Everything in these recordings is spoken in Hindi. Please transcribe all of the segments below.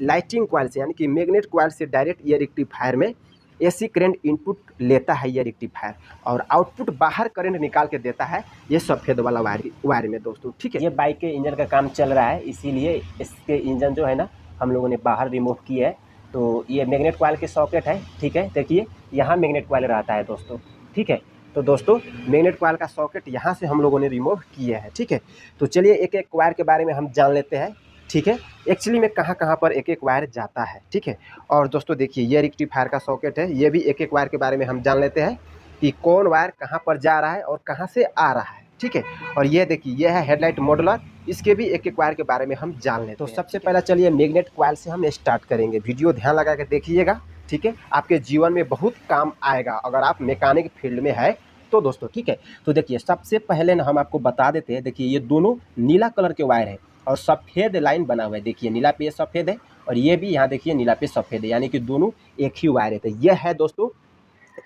लाइटिंग कॉइल से यानी कि मैग्नेट कॉइल से डायरेक्ट ये रेक्टिफायर में एसी करंट इनपुट लेता है ये रेक्टिफायर, और आउटपुट बाहर करंट निकाल के देता है ये सफ़ेद वाला वायर में दोस्तों, ठीक है। ये बाइक के इंजन का काम चल रहा है, इसीलिए इसके इंजन जो है ना हम लोगों ने बाहर रिमूव किया है। तो ये मैग्नेट कॉइल के सॉकेट है, ठीक है। देखिए यहाँ मैग्नेट कॉइल रहता है दोस्तों, ठीक है। तो दोस्तों मैग्नेट कॉइल का सॉकेट यहाँ से हम लोगों ने रिमूव किया है, ठीक है। तो चलिए एक एक वायर के बारे में हम जान लेते हैं, ठीक है। एक्चुअली में कहाँ पर एक एक वायर जाता है, ठीक है। और दोस्तों देखिए ये रेक्टिफायर का सॉकेट है, ये भी एक एक वायर के बारे में हम जान लेते हैं कि कौन वायर कहाँ पर जा रहा है और कहाँ से आ रहा है, ठीक है। और ये देखिए ये है हेडलाइट मॉडलर, इसके भी एक एक वायर के बारे में हम जान लेते हैं। तो सबसे पहले चलिए मैग्नेट कॉइल से हम स्टार्ट करेंगे। वीडियो ध्यान लगा के देखिएगा, ठीक है। आपके जीवन में बहुत काम आएगा अगर आप मैकेनिक फील्ड में है तो दोस्तों, ठीक है। तो देखिए सबसे पहले ना हम आपको बता देते हैं, देखिए ये दोनों नीला कलर के वायर है और सफ़ेद लाइन बना हुआ है। देखिए नीला पे सफ़ेद है और ये भी यहाँ देखिए नीला पे सफ़ेद है, यानी कि दोनों एक ही वायर है। तो यह है दोस्तों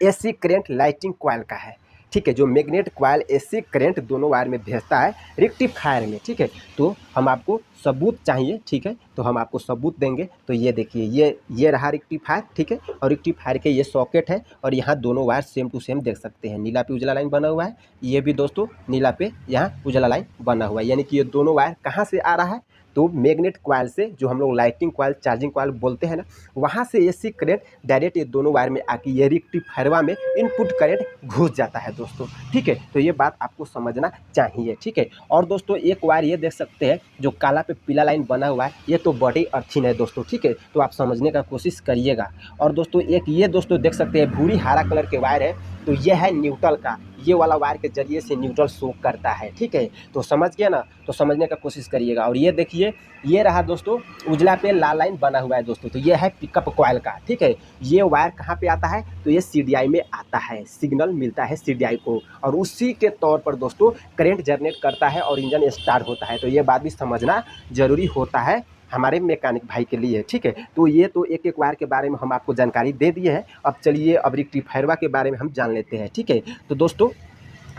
एसी करंट लाइटिंग कॉइल का है, ठीक है। जो मैग्नेट कॉइल एसी करंट दोनों वायर में भेजता है रेक्टिफायर में, ठीक है। तो हम आपको सबूत चाहिए, ठीक है, तो हम आपको सबूत देंगे। तो ये देखिए ये रहा रेक्टिफायर, ठीक है। और रेक्टिफायर के ये सॉकेट है और यहाँ दोनों वायर सेम टू सेम देख सकते हैं, नीला पे उजला लाइन बना हुआ है, ये भी दोस्तों नीला पे यहाँ उजला लाइन बना हुआ है, यानी कि ये दोनों वायर कहाँ से आ रहा है तो मैग्नेट कॉइल से, जो हम लोग लाइटिंग कॉइल चार्जिंग कॉइल बोलते हैं ना, वहाँ से एसी करंट डायरेक्ट ये दोनों वायर में आके ये रेक्टिफायरवा में इनपुट करंट घुस जाता है दोस्तों, ठीक है। तो ये बात आपको समझना चाहिए, ठीक है। और दोस्तों एक वायर ये देख सकते हैं जो काला पे पीला लाइन बना हुआ है, ये तो बॉडी अर्थिंग है दोस्तों, ठीक है। तो आप समझने का कोशिश करिएगा। और दोस्तों एक ये दोस्तों देख सकते हैं भूरी हरा कलर के वायर है, तो ये है न्यूट्रल का, ये वाला वायर के जरिए से न्यूट्रल शो करता है, ठीक है। तो समझ गया ना, तो समझने का कोशिश करिएगा। और ये देखिए ये रहा दोस्तों उजला पे लाल लाइन बना हुआ है दोस्तों, तो ये है पिकअप कॉइल का, ठीक है। ये वायर कहाँ पे आता है तो ये सीडीआई में आता है, सिग्नल मिलता है सीडीआई को और उसी के तौर पर दोस्तों करंट जनरेट करता है और इंजन स्टार्ट होता है। तो ये बात भी समझना जरूरी होता है हमारे मैकेनिक भाई के लिए, ठीक है। तो ये तो एक एक वायर के बारे में हम आपको जानकारी दे दिए हैं। अब चलिए अब रेक्टिफायरवा के बारे में हम जान लेते हैं, ठीक है। तो दोस्तों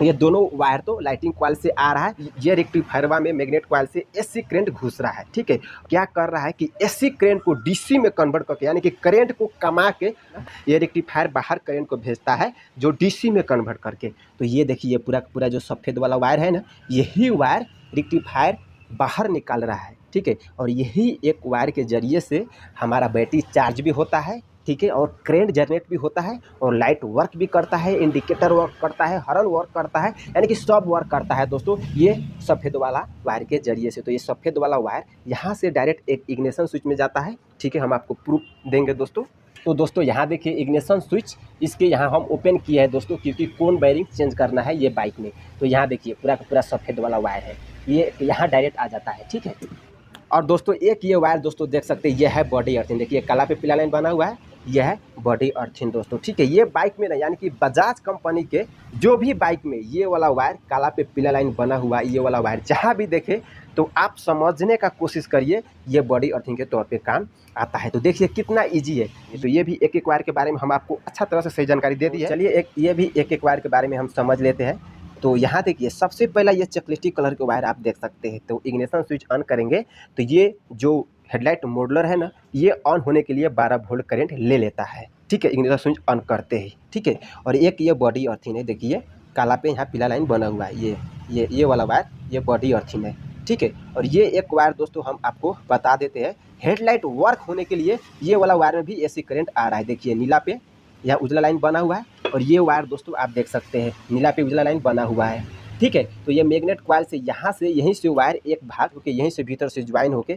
ये दोनों वायर तो लाइटिंग कॉइल से आ रहा है, ये रेक्टिफायरवा में मैग्नेट कॉइल से एसी करंट घुस रहा है, ठीक है। क्या कर रहा है कि एसी करंट को डीसी में कन्वर्ट करके, यानी कि करंट को कमा के ये रेक्टिफायर बाहर करंट को भेजता है जो डीसी में कन्वर्ट करके। तो ये देखिए पूरा पूरा जो सफ़ेद वाला वायर है ना, यही वायर रेक्टिफायर बाहर निकाल रहा है, ठीक है। और यही एक वायर के जरिए से हमारा बैटरी चार्ज भी होता है, ठीक है, और करंट जनरेट भी होता है और लाइट वर्क भी करता है, इंडिकेटर वर्क करता है, हॉर्न वर्क करता है, यानी कि सब वर्क करता है दोस्तों ये सफ़ेद वाला वायर के जरिए से। तो ये सफ़ेद वाला वायर यहाँ से डायरेक्ट एक इग्निशन स्विच में जाता है, ठीक है। हम आपको प्रूफ देंगे दोस्तों। तो दोस्तों यहाँ देखिए इग्निशन स्विच, इसके यहाँ हम ओपन किए हैं दोस्तों, क्योंकि कौन बेयरिंग चेंज करना है ये बाइक में। तो यहाँ देखिए पूरा का पूरा सफ़ेद वाला वायर है, ये यहाँ डायरेक्ट आ जाता है, ठीक है। और दोस्तों एक ये वायर दोस्तों देख सकते हैं, ये है बॉडी अर्थिंग, देखिए काला पे पीला लाइन बना हुआ है, यह है बॉडी अर्थिंग दोस्तों, ठीक है। ये बाइक में ना, यानी कि बजाज कंपनी के जो भी बाइक में ये वाला वायर काला पे पीला लाइन बना हुआ है, ये वाला वायर जहाँ भी देखे तो आप समझने का कोशिश करिए ये बॉडी अर्थिंग के तौर पे काम आता है। तो देखिए कितना इजी है। तो ये भी एक एक वायर के बारे में हम आपको अच्छा तरह से सही जानकारी दे दी है। चलिए ये भी एक एक वायर के बारे में हम समझ लेते हैं। तो यहाँ देखिए सबसे पहला ये चॉकलेटी कलर के वायर आप देख सकते हैं। तो इग्निशन स्विच ऑन करेंगे तो ये जो हेडलाइट मॉडलर है ना, ये ऑन होने के लिए 12 वोल्ट करंट ले लेता है, ठीक है, इग्निशन स्विच ऑन करते ही, ठीक है। और एक ये बॉडी अर्थिंग है, देखिए काला पे यहाँ पीला लाइन बना हुआ है, ये वाला वायर ये बॉडी अर्थिंग है, ठीक है। और ये एक वायर दोस्तों हम आपको बता देते हैं, हेडलाइट वर्क होने के लिए ये वाला वायर में भी एसी करंट आ रहा है। देखिए नीला पे यहाँ उजला लाइन बना हुआ है और ये वायर दोस्तों आप देख सकते हैं नीला पे उजला लाइन बना हुआ है, ठीक है। तो ये मैग्नेट कॉइल से यहाँ से यहीं से वायर एक भाग होकर यहीं से भीतर से ज्वाइन होके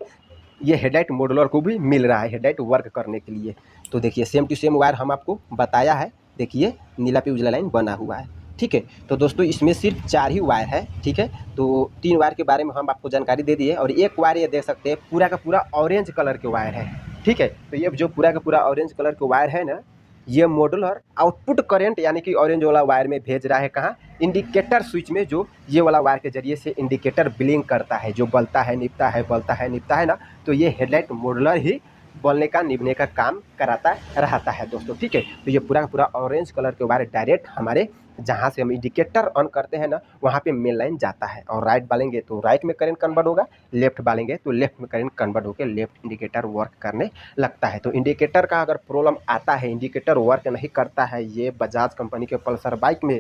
ये हेडलाइट मॉडलर को भी मिल रहा है हेडलाइट वर्क करने के लिए। तो देखिए सेम टू सेम वायर हम आपको बताया है, देखिए नीला पे उजला लाइन बना हुआ है, ठीक है। तो दोस्तों इसमें सिर्फ 4 ही वायर है, ठीक है। तो 3 वायर के बारे में हम आपको जानकारी दे दी है और एक वायर ये देख सकते हैं पूरा का पूरा ऑरेंज कलर के वायर है, ठीक है। तो ये जो पूरा का पूरा ऑरेंज कलर के वायर है ना, ये मॉडलर आउटपुट करंट यानी कि ऑरेंज वाला वायर में भेज रहा है कहाँ, इंडिकेटर स्विच में, जो ये वाला वायर के जरिए से इंडिकेटर ब्लिंक करता है, जो बलता है निपता है, बलता है निपता है ना। तो ये हेडलाइट मॉडलर ही बोलने का निभने का काम कराता रहता है दोस्तों, ठीक है। तो ये पूरा का पूरा ऑरेंज कलर के वायर डायरेक्ट हमारे जहाँ से हम इंडिकेटर ऑन करते हैं ना, वहाँ पे मेन लाइन जाता है, और राइट डालेंगे तो राइट में करंट कन्वर्ट होगा, लेफ्ट डालेंगे तो लेफ्ट में करंट कन्वर्ट होकर लेफ्ट इंडिकेटर वर्क करने लगता है। तो इंडिकेटर का अगर प्रॉब्लम आता है, इंडिकेटर वर्क नहीं करता है ये बजाज कंपनी के पल्सर बाइक में,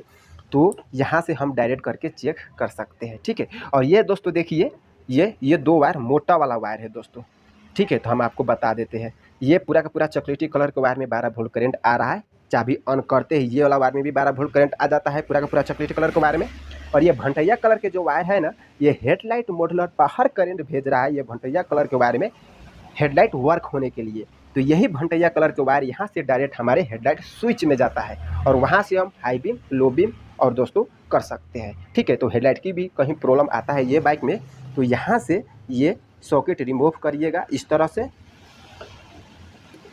तो यहाँ से हम डायरेक्ट करके चेक कर सकते हैं, ठीक है। और ये दोस्तों देखिए, ये 2 वायर मोटा वाला वायर है दोस्तों, ठीक है। तो हम आपको बता देते हैं, ये पूरा का पूरा चॉकलेटी कलर के वायर में 12 वोल्ट करंट आ रहा है। चाबी ऑन करते ही ये वाला वायर में भी 12 वोल्ट करंट आ जाता है, पूरा का पूरा चॉकलेटी कलर के वायर में। और ये भंटैया कलर के जो वायर है ना, ये हेडलाइट मॉडुलर बाहर करंट भेज रहा है, ये भंटैया कलर के वायर में हेडलाइट वर्क होने के लिए। तो यही भंटैया कलर के वायर यहाँ से डायरेक्ट हमारे हेडलाइट स्विच में जाता है, और वहाँ से हम हाई बीम, लो बीम और दोस्तों कर सकते हैं, ठीक है। तो हेडलाइट की भी कहीं प्रॉब्लम आता है ये बाइक में, तो यहाँ से ये सॉकेट रिमूव करिएगा इस तरह से,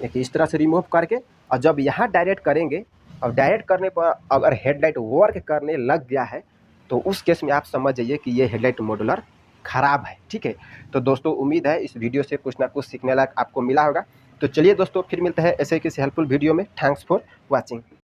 देखिए इस तरह से रिमूव करके, और जब यहाँ डायरेक्ट करेंगे, और डायरेक्ट करने पर अगर हेडलाइट वर्क करने लग गया है, तो उस केस में आप समझ जाइए कि ये हेडलाइट मॉडुलर ख़राब है, ठीक है। तो दोस्तों उम्मीद है इस वीडियो से कुछ ना कुछ सीखने लायक आपको मिला होगा। तो चलिए दोस्तों, फिर मिलते हैं ऐसे किसी हेल्पफुल वीडियो में। Thanks for watching.